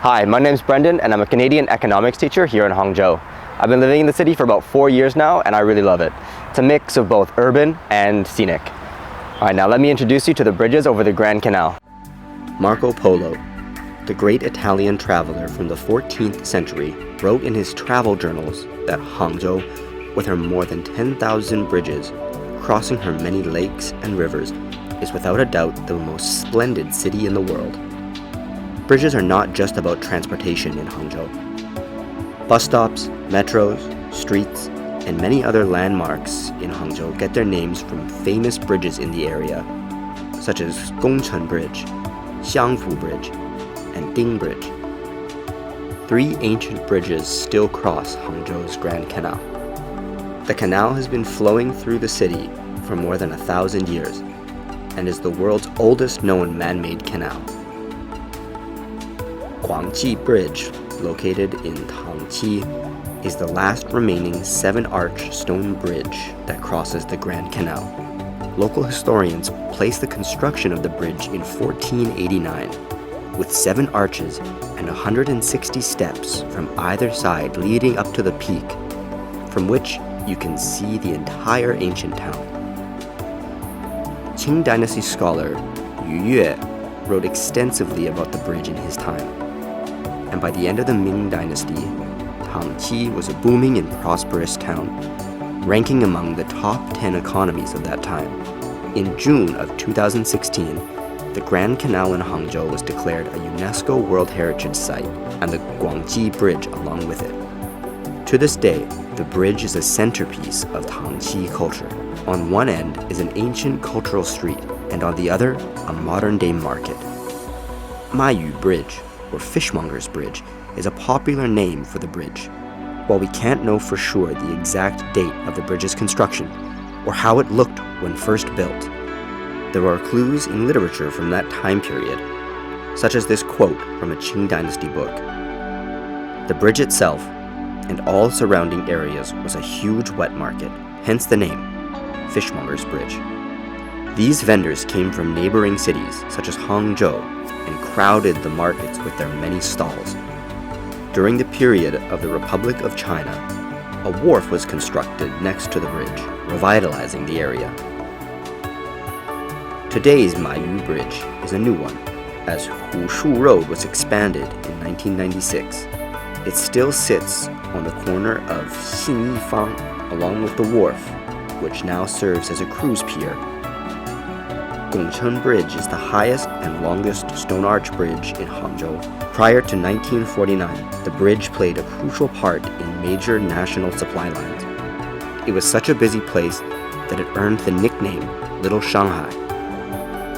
Hi, my name's Brendan and I'm a Canadian economics teacher here in Hangzhou. I've been living in the city for about 4 years now and I really love it. It's a mix of both urban and scenic. Alright, now let me introduce you to the bridges over the Grand Canal. Marco Polo, the great Italian traveler from the 14th century, wrote in his travel journals that Hangzhou, with her more than 10,000 bridges, crossing her many lakes and rivers, is without a doubt the most splendid city in the world. Bridges are not just about transportation in Hangzhou. Bus stops, metros, streets, and many other landmarks in Hangzhou get their names from famous bridges in the area, such as Gongchen Bridge, Xiangfu Bridge, and Ding Bridge. 3 ancient bridges still cross Hangzhou's Grand Canal. The canal has been flowing through the city for more than 1,000 years and is the world's oldest known man-made canal. Guangji Bridge, located in Tangqi, is the last remaining 7-arch stone bridge that crosses the Grand Canal. Local historians place the construction of the bridge in 1489, with 7 arches and 160 steps from either side leading up to the peak, from which you can see the entire ancient town. Qing Dynasty scholar Yu Yue wrote extensively about the bridge in his time. And by the end of the Ming Dynasty, Tangqi was a booming and prosperous town, ranking among the top 10 economies of that time. In June of 2016, the Grand Canal in Hangzhou was declared a UNESCO World Heritage Site, and the Guangji Bridge along with it. To this day, the bridge is a centerpiece of Tangqi culture. On one end is an ancient cultural street, and on the other, a modern-day market. Mayu Bridge, or Fishmonger's Bridge, is a popular name for the bridge. While we can't know for sure the exact date of the bridge's construction, or how it looked when first built, there are clues in literature from that time period, such as this quote from a Qing Dynasty book. The bridge itself, and all surrounding areas, was a huge wet market, hence the name, Fishmonger's Bridge. These vendors came from neighboring cities, such as Hangzhou, and crowded the markets with their many stalls. During the period of the Republic of China, a wharf was constructed next to the bridge, revitalizing the area. Today's Mayu Bridge is a new one, as Wushu Road was expanded in 1996. It still sits on the corner of Xinyifang along with the wharf, which now serves as a cruise pier. Gongchen Bridge is the highest and longest stone arch bridge in Hangzhou. Prior to 1949, the bridge played a crucial part in major national supply lines. It was such a busy place that it earned the nickname Little Shanghai.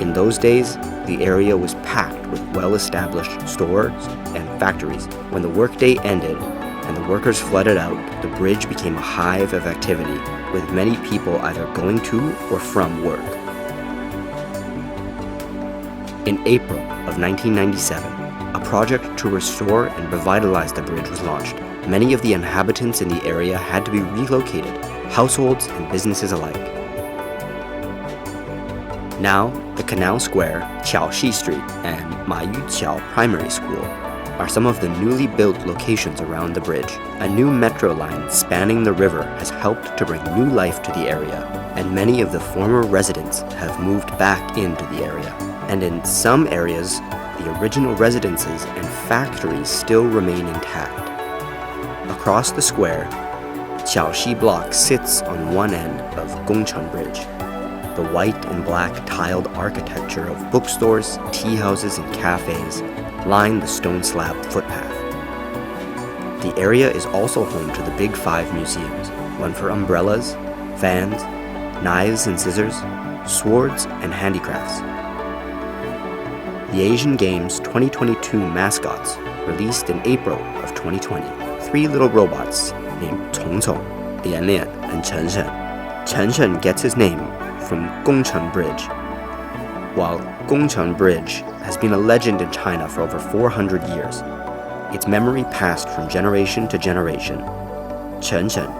In those days, the area was packed with well-established stores and factories. When the workday ended and the workers flooded out, the bridge became a hive of activity, with many people either going to or from work. In April of 1997, a project to restore and revitalize the bridge was launched. Many of the inhabitants in the area had to be relocated, households and businesses alike. Now, the Canal Square, Qiaoxi Street, and Mayuqiao Primary School are some of the newly built locations around the bridge. A new metro line spanning the river has helped to bring new life to the area, and many of the former residents have moved back into the area. And in some areas, the original residences and factories still remain intact. Across the square, Qiaoxi Block sits on one end of Gongchen Bridge. The white and black tiled architecture of bookstores, tea houses, and cafes line the stone slab footpath. The area is also home to the Big 5 museums, one for umbrellas, fans, knives and scissors, swords, and handicrafts. The Asian Games 2022 mascots, released in April of 2020, 3 little robots named Cong Cong, Lian Lian, and Chen Shen. Chen Shen gets his name from Gongchen Bridge. While Gongchen Bridge has been a legend in China for over 400 years, its memory passed from generation to generation. Chen Shen,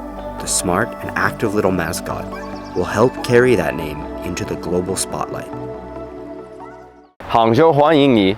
the smart and active little mascot, will help carry that name into the global spotlight. 杭州欢迎你